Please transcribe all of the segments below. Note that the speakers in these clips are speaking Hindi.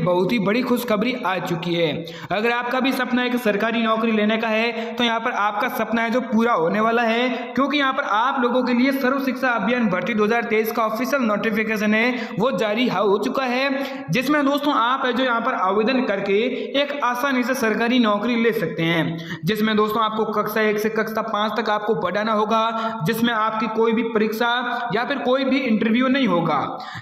बहुत ही बड़ी खुशखबरी आ चुकी है। अगर आपका भी सपना एक सरकारी नौकरी लेने का है तो यहाँ पर आपका सपना है जो पूरा होने वाला है, क्योंकि यहाँ पर आप लोगों के लिए सर्व शिक्षा अभियान भर्ती 2023 का ऑफिशियल नोटिफिकेशन है वो जारी हो चुका है, जिसमें दोस्तों आप है जो यहाँ पर आवेदन करके एक आसानी से सरकारी नौकरी ले सकते हैं। जिसमें दोस्तों आपको कक्षा 1 से कक्षा 5 तक आपको पढ़ाना होगा, जिसमें आपकी कोई भी परीक्षा या फिर कोई भी इंटरव्यू नहीं होगा,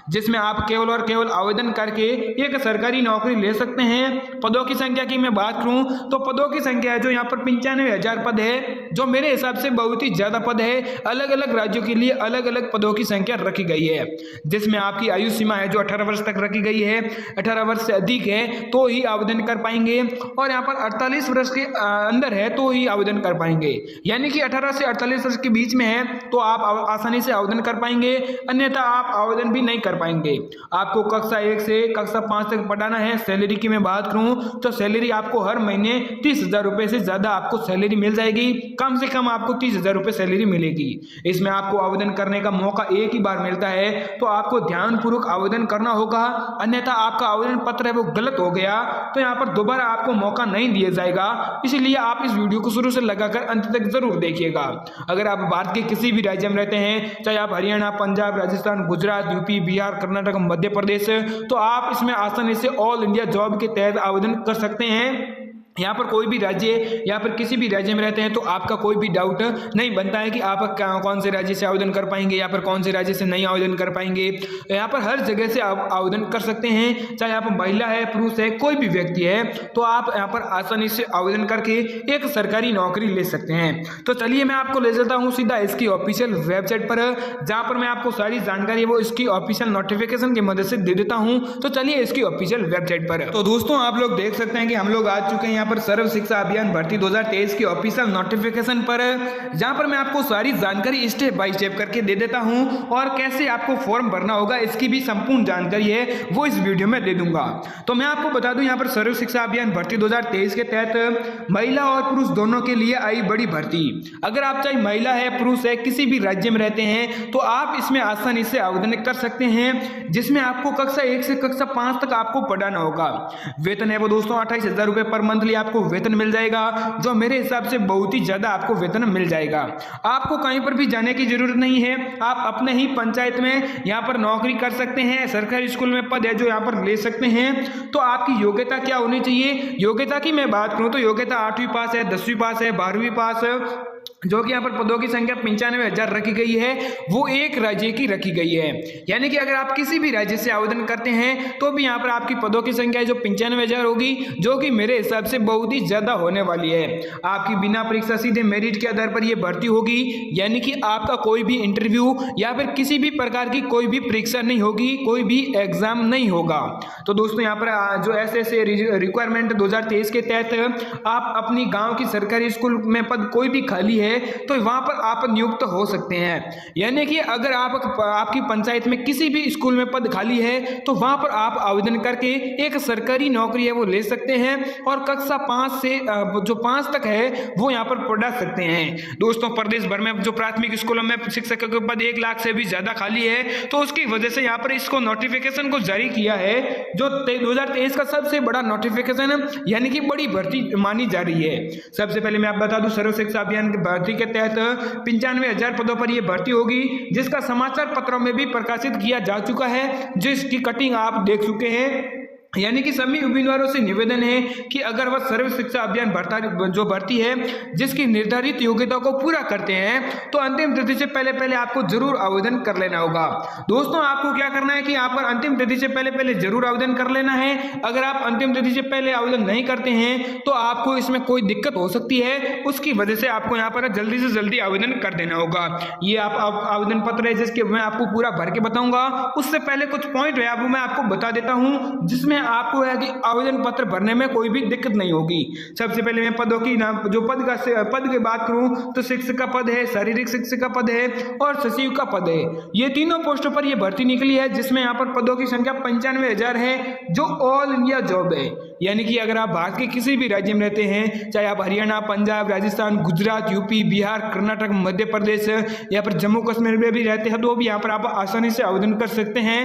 जिसमें आप केवल और केवल आवेदन करके एक सरकारी नौकरी ले सकते हैं। पदों की संख्या की मैं बात करूं तो पदों की संख्या है जो यहाँ पर 95,000 पद है, जो मेरे हिसाब से बहुत ही ज्यादा पद है। अलग अलग राज्यों के लिए अलग अलग पदों की संख्या रखी गई है, जिसमें आपकी आयु सीमा है जो 18 वर्ष तक रखी गई है। 18 वर्ष से अधिक है तो ही आवेदन कर पाएंगे, और यहाँ पर 48 वर्ष के अंदर है तो ही आवेदन कर पाएंगे। यानी कि 18 से 48 वर्ष के बीच में है तो आप आसानी से आवेदन कर पाएंगे, अन्यथा आप आवेदन भी नहीं कर पाएंगे। आपको कक्षा 1 से कक्षा 5 तक पढ़ाना है। सैलरी की मैं बात करूं तो सैलरी आपको हर महीने 30,000 रुपए से ज्यादा आपको सैलरी मिल जाएगी। कम से कम आपको 30,000 रुपए सैलरी मिलेगी। इसमें आपको आवेदन करने का मौका एक ही बार मिलता है, तो आपको ध्यानपूर्वक आवेदन करना होगा, अन्यथा आपका आवेदन पत्र है वो गलत हो गया तो यहाँ पर दोबारा आपको मौका नहीं दिया जाएगा। इसलिए आप इस वीडियो को शुरू से लगाकर अंत तक जरूर देखिएगा। अगर आप भारत के किसी भी राज्य में रहते हैं, चाहे आप हरियाणा, पंजाब, राजस्थान, गुजरात, यूपी, बिहार, कर्नाटक, मध्य प्रदेश, तो आप इसमें आसानी से ऑल इंडिया जॉब के तहत आवेदन कर सकते हैं। यहाँ पर कोई भी राज्य या फिर किसी भी राज्य में रहते हैं तो आपका कोई भी डाउट नहीं बनता है कि आप कौन से राज्य से आवेदन कर पाएंगे या फिर कौन से राज्य से नहीं आवेदन कर पाएंगे। यहाँ पर हर जगह से आप आवेदन कर सकते हैं, चाहे आप महिला है, पुरुष है, कोई भी व्यक्ति है, तो आप यहाँ पर आसानी से आवेदन करके एक सरकारी नौकरी ले सकते हैं। तो चलिए मैं आपको ले जाता हूँ सीधा इसकी ऑफिशियल वेबसाइट पर, जहाँ पर मैं आपको सारी जानकारी वो इसकी ऑफिशियल नोटिफिकेशन की मदद से दे देता हूँ। तो चलिए इसकी ऑफिशियल वेबसाइट पर। तो दोस्तों आप लोग देख सकते हैं कि हम लोग आ चुके हैं यहाँ पर सर्व शिक्षा अभियान भर्ती 2023 की ऑफिशियल नोटिफिकेशन पर, जहां पर मैं आपको सारी जानकारी स्टेप बाय स्टेप करके दे देता हूं, और कैसे आपको फॉर्म भरना होगा इसकी भी संपूर्ण जानकारी है वो इस वीडियो में दे दूंगा। तो मैं आपको बता दूं यहाँ पर सर्व शिक्षा अभियान भर्ती 2023 के तहत महिला और पुरुष दोनों के लिए आई बड़ी भर्ती। अगर आप चाहे महिला है, पुरुष है, किसी भी राज्य में रहते हैं तो आप इसमें आसानी से आवेदन कर सकते हैं, जिसमें आपको कक्षा 1 से कक्षा 5 तक आपको पढ़ाना होगा। वेतन है वो दोस्तों 28,000 रुपए पर मंथली आपको वेतन मिल जाएगा, जो मेरे हिसाब से बहुत ही ज्यादा आपको वेतन मिल जाएगा। आपको कहीं पर भी जाने की जरूरत नहीं है, आप अपने ही पंचायत में यहाँ पर नौकरी कर सकते हैं। सरकारी स्कूल में पद है जो यहाँ पर ले सकते हैं। तो आपकी योग्यता क्या होनी चाहिए? योग्यता की मैं बात करूं तो योग्यता 8वीं पास है, 10वीं पास है, 12वीं पास है, जो कि यहाँ पर पदों की संख्या 95,000 रखी गई है, वो एक राज्य की रखी गई है। यानी कि अगर आप किसी भी राज्य से आवेदन करते हैं तो भी यहाँ पर आपकी पदों की संख्या जो 95,000 होगी, जो कि मेरे हिसाब से बहुत ही ज्यादा होने वाली है। आपकी बिना परीक्षा सीधे मेरिट के आधार पर यह भर्ती होगी, यानी कि आपका कोई भी इंटरव्यू या फिर किसी भी प्रकार की कोई भी परीक्षा नहीं होगी, कोई भी एग्जाम नहीं होगा। तो दोस्तों यहाँ पर जो ऐसे रिक्वायरमेंट 2023 के तहत आप अपनी गाँव की सरकारी स्कूल में पद कोई भी खाली है तो वहां पर आप नियुक्त हो सकते हैं। यानी कि अगर आपकी पंचायत में किसी भी स्कूल में पद खाली है तो वहां पर आप आवेदन करके एक सरकारी नौकरी है वो ले सकते हैं, और कक्षा 5 से जो 5 तक है वो यहाँ पर पढ़ा सकते हैं। दोस्तों प्रदेश भर में जो प्राथमिक स्कूलों में शिक्षकों के पद 1 लाख से भी ज्यादा खाली है, तो उसकी वजह से यहाँ पर इसको नोटिफिकेशन को जारी किया है, जो 2023 का सबसे बड़ा नोटिफिकेशन यानी कि बड़ी भर्ती मानी जा रही है। सबसे पहले मैं आप बता दूं सर्व शिक्षा अभियान की भर्ती के तहत 95,000 पदों पर यह भर्ती होगी, जिसका समाचार पत्रों में भी प्रकाशित किया जा चुका है, जिसकी कटिंग आप देख चुके हैं। यानी कि सभी उम्मीदवारों से निवेदन है कि अगर वह सर्व शिक्षा अभियान भर्ती है जिसकी निर्धारित योग्यता को पूरा करते हैं तो अंतिम तिथि से पहले आपको जरूर आवेदन कर लेना होगा। दोस्तों आपको क्या करना है कि यहाँ पर अंतिम तिथि से पहले जरूर आवेदन कर लेना है। अगर आप अंतिम तिथि से पहले आवेदन नहीं करते हैं तो आपको इसमें कोई दिक्कत हो सकती है, उसकी वजह से आपको यहाँ पर जल्दी से जल्दी आवेदन कर देना होगा। ये आप आवेदन पत्र है जिसके मैं आपको पूरा भर के बताऊंगा। उससे पहले कुछ पॉइंट है वो मैं आपको बता देता हूँ, जिसमें आपको है कि आवेदन पत्र भरने में कोई भी दिक्कत नहीं होगी। सबसे पहले मैं पदों की जो पद की बात करूं तो शिक्षक का पद है, शारीरिक शिक्षक का पद है और सचिव का पद है। ये तीनों पोस्टों पर ये भर्ती निकली है, जिसमें यहाँ पर पदों की संख्या 95,000 है, जो ऑल इंडिया जॉब है। यानी कि अगर आप भारत के किसी भी राज्य में रहते हैं, चाहे आप हरियाणा, पंजाब, राजस्थान, गुजरात, यूपी, बिहार, कर्नाटक, मध्य प्रदेश या फिर जम्मू कश्मीर में भी रहते हैं, तो भी यहाँ पर आप आसानी से आवेदन कर सकते हैं।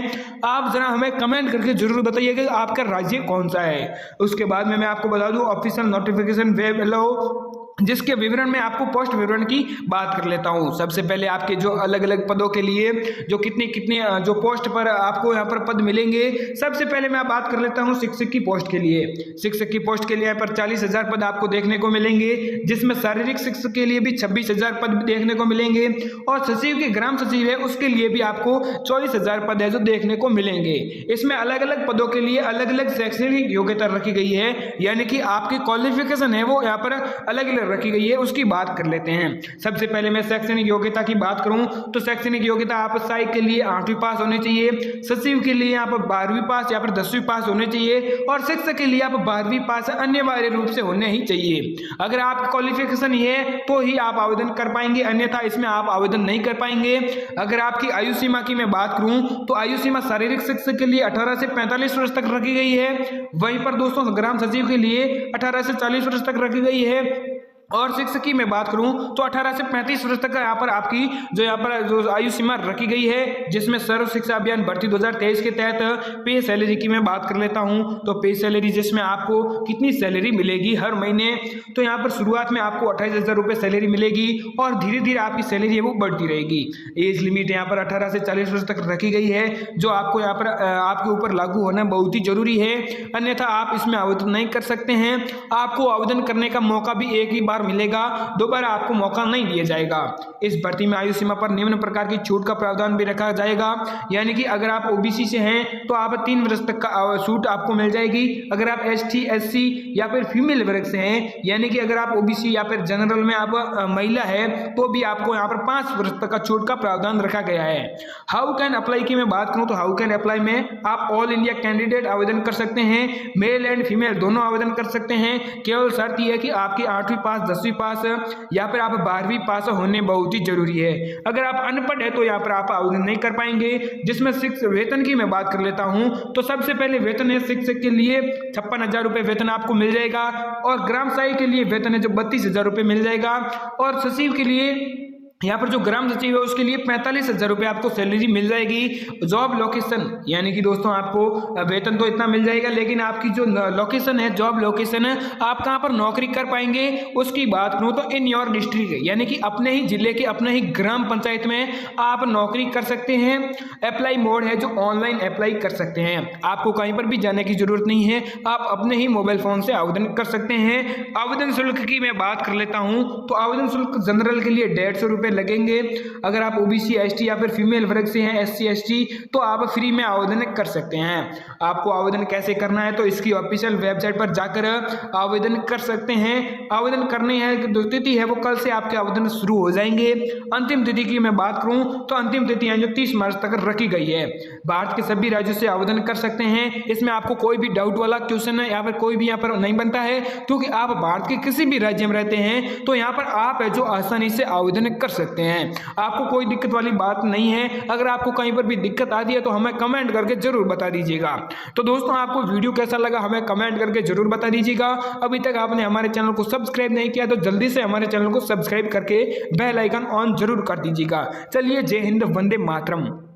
आप जरा हमें कमेंट करके जरूर बताइएगा कि आपका राज्य कौन सा है। उसके बाद में मैं आपको बता दूं ऑफिशियल नोटिफिकेशन वेब अलाउ, जिसके विवरण में आपको पोस्ट विवरण की बात कर लेता हूं। सबसे पहले आपके जो अलग अलग पदों के लिए जो कितने कितने जो पोस्ट पर आपको यहाँ पर पद मिलेंगे, सबसे पहले मैं बात कर लेता हूं शिक्षक की पोस्ट के लिए। शिक्षक की पोस्ट के लिए यहाँ पर 40,000 पद आपको देखने को मिलेंगे, जिसमें शारीरिक शिक्षक के लिए भी 26,000 पद देखने को मिलेंगे और सचिव के ग्राम सचिव है उसके लिए भी आपको 24,000 पद है जो देखने को मिलेंगे। इसमें अलग अलग पदों के लिए अलग अलग शैक्षणिक योग्यता रखी गई है, यानी कि आपकी क्वालिफिकेशन है वो यहाँ पर अलग अलग रखी गई है, उसकी बात कर लेते हैं। सबसे पहले मैं शैक्षणिक योग्यता की बात करूं तो शैक्षणिक योग्यता आप सहायक के लिए 8वीं पास होने चाहिए, सचिव के लिए आप 12वीं पास या फिर 10वीं पास होने चाहिए और शिक्षक के लिए आप 12वीं पास अनिवार्य रूप से होने ही चाहिए। अगर आपकी क्वालिफिकेशन ये है तो ही आप आवेदन कर पाएंगे, अन्यथा इसमें आप आवेदन नहीं कर पाएंगे। अगर आपकी आयु सीमा की मैं बात करूं तो आयु सीमा शारीरिक शिक्षक के लिए 18 से 45 वर्ष तक रखी गई है, वहीं पर दोस्तों ग्राम सचिव के लिए 18 से 40 वर्ष तक रखी गई है और शिक्षक की मैं बात करूं तो 18 से 35 वर्ष तक यहाँ पर आपकी जो यहाँ पर जो आयु सीमा रखी गई है, जिसमें सर्व शिक्षा अभियान भर्ती 2023 के तहत पे सैलरी की मैं बात कर लेता हूं। तो पे सैलरी जिसमें आपको कितनी सैलरी मिलेगी हर महीने, तो यहाँ पर शुरुआत में आपको 28,000 रुपये सैलरी मिलेगी और धीरे धीरे आपकी सैलरी है वो बढ़ती रहेगी। एज लिमिट यहाँ पर 18 से 40 वर्ष तक रखी गई है, जो आपको यहाँ पर आपके ऊपर लागू होना बहुत ही जरूरी है, अन्यथा आप इसमें आवेदन नहीं कर सकते हैं। आपको आवेदन करने का मौका भी एक ही मिलेगा, दोबारा आपको मौका नहीं दिया जाएगा। इस भर्ती में आयु सीमा पर निम्न प्रकार की छूट का प्रावधान भी रखा जाएगा, यानी कि अगर आप ओबीसी से हैं तो आप 3 वर्ष तक का छूट आपको मिल जाएगी। अगर आप एसटी, एससी या फिर फीमेल वर्ग से हैं, यानी कि अगर आप ओबीसी या फिर जनरल में आप महिला है तो भी आपको यहाँ पर 5 वर्ष तक का छूट का प्रावधान रखा गया है। हाउ कैन अप्लाई की मैं बात करूं तो हाउ कैन अप्लाई में आप ऑल इंडिया कैंडिडेट आवेदन कर सकते हैं, मेल एंड फीमेल दोनों आवेदन कर सकते हैं। केवल शर्त यह है कि आपकी 8वीं पास, 10वीं पास या फिर आप 12वीं पास होने बहुत ही जरूरी है। अगर आप अनपढ़ है तो यहाँ पर आप आवेदन नहीं कर पाएंगे। जिसमें वेतन की मैं बात कर लेता हूं तो सबसे पहले वेतन है शिक्षक के लिए 56,000 रुपये वेतन आपको मिल जाएगा और ग्राम सहायक के लिए वेतन है जो 32,000 रुपये मिल जाएगा और सचिव के लिए यहाँ पर जो ग्राम सचिव है उसके लिए 45,000 रुपये आपको सैलरी मिल जाएगी। जॉब लोकेशन, यानी कि दोस्तों आपको वेतन तो इतना मिल जाएगा, लेकिन आपकी जो लोकेशन है, जॉब लोकेशन है, आप कहाँ पर नौकरी कर पाएंगे उसकी बात करूँ तो इन योर डिस्ट्रिक्ट, यानी कि अपने ही जिले के अपने ही ग्राम पंचायत में आप नौकरी कर सकते हैं। अप्लाई मोड है जो ऑनलाइन अप्लाई कर सकते हैं, आपको कहीं पर भी जाने की जरूरत नहीं है, आप अपने ही मोबाइल फोन से आवेदन कर सकते हैं। आवेदन शुल्क की मैं बात कर लेता हूँ तो आवेदन शुल्क जनरल के लिए 150 रुपये लगेंगे। अगर आप ओबीसी, एसटी या फिर फीमेल वर्ग से हैं, एससी, एसटी, तो आप फ्री में आवेदन कर सकते हैं। आपको आवेदन कैसे करना है तो इसकी ऑफिशियल वेबसाइट पर जाकर आवेदन कर सकते हैं। आवेदन करने है जो तिथि है वो कल से आपके आवेदन शुरू हो जाएंगे। अंतिम तिथि की मैं बात करूं तो अंतिम तिथि है जो 30 मार्च तक रखी गई है। भारत के सभी राज्यों से आवेदन कर सकते हैं, इसमें आपको कोई भी डाउट वाला क्वेश्चन है या फिर कोई भी यहाँ पर नहीं बनता है, क्योंकि आप भारत के किसी भी राज्य में रहते हैं तो यहाँ पर आप है जो आसानी से आवेदन कर सकते हैं। आपको कोई दिक्कत वाली बात नहीं है। अगर आपको कहीं पर भी दिक्कत आती है तो हमें कमेंट करके जरूर बता दीजिएगा। तो दोस्तों आपको वीडियो कैसा लगा हमें कमेंट करके जरूर बता दीजिएगा। अभी तक आपने हमारे चैनल को सब्सक्राइब नहीं किया तो जल्दी से हमारे चैनल को सब्सक्राइब करके बेल आइकन ऑन जरूर कर दीजिएगा। चलिए, जय हिंद, वंदे मातरम।